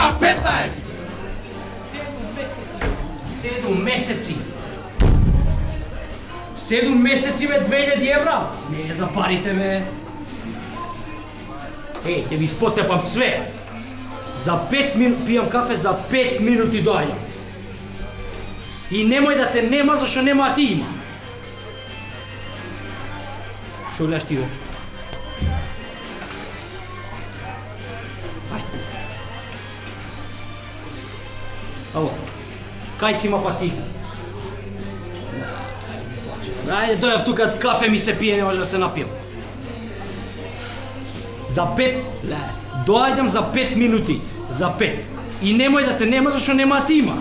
K15! 7 месеци! 7 месеци, бе, 2000 евра! Не за парите, бе! Ей, ќе ви спотепам све! За 5 минути, пијам кафе, за 5 минути доаѓам. И немој да те нема, зашто нема да ти има. Шо гледаш ти, бе? Ајде. Ало, кај си ма па ти? Ајде, дојав тука, кафе ми се пие, не може да се напијам. За 5, доаѓам за 5 минути, за 5. И немој да те нема, зашто нема да ти има.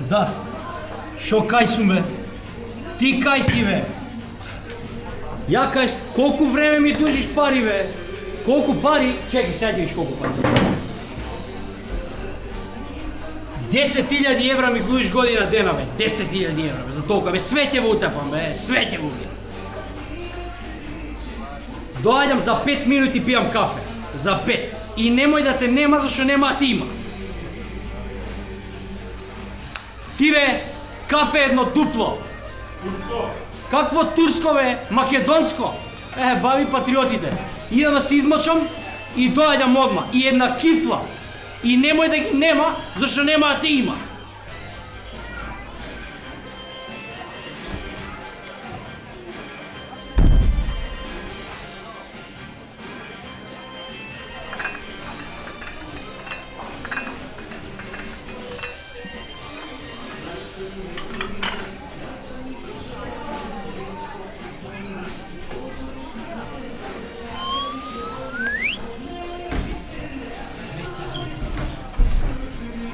Да, шо кај сум, бе? Ти кај си, бе? Ја кај, колку време ми дужиш пари, бе? Колку пари? Чекай, сега ќе виш колку пари. 10.000 евра ми дужиш година дена, бе. 10.000 евра, бе, за толка, бе. Све ќе го утепам, бе. Све ќе го видам. Доаѓам за 5 минути пијам кафе. За 5. И немој да те нема, зашто нема да ти има. Ти, бе, кафе едно дупло. Турско. Какво турско, бе? Македонско. Баби патриотите. Идам да се измочам и доаѓам одма. И една кифла. И немој да ги нема, зашто нема да те има.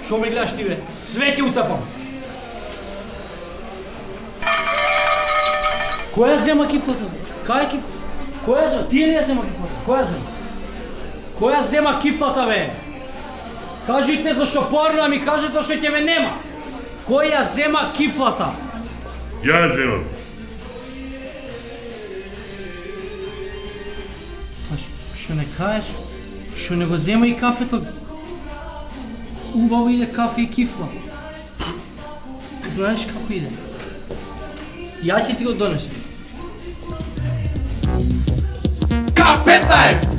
Шо ме гледаш ти, бе? Све ќе утапам. Која зема кифлата, бе? Кај кифлата? Која зема? Тие ли ја зема кифлата? Која зема? Која зема кифлата, бе? Кажите зашо порно, ми кажете зашо ќе ме нема. Која зема кифлата? Ја земам. Шо не кажеш? Шо не го зема и кафето? Убаво иде кафе и кифла. Знаеш како иде? Ја ќе ти го донесам. K15!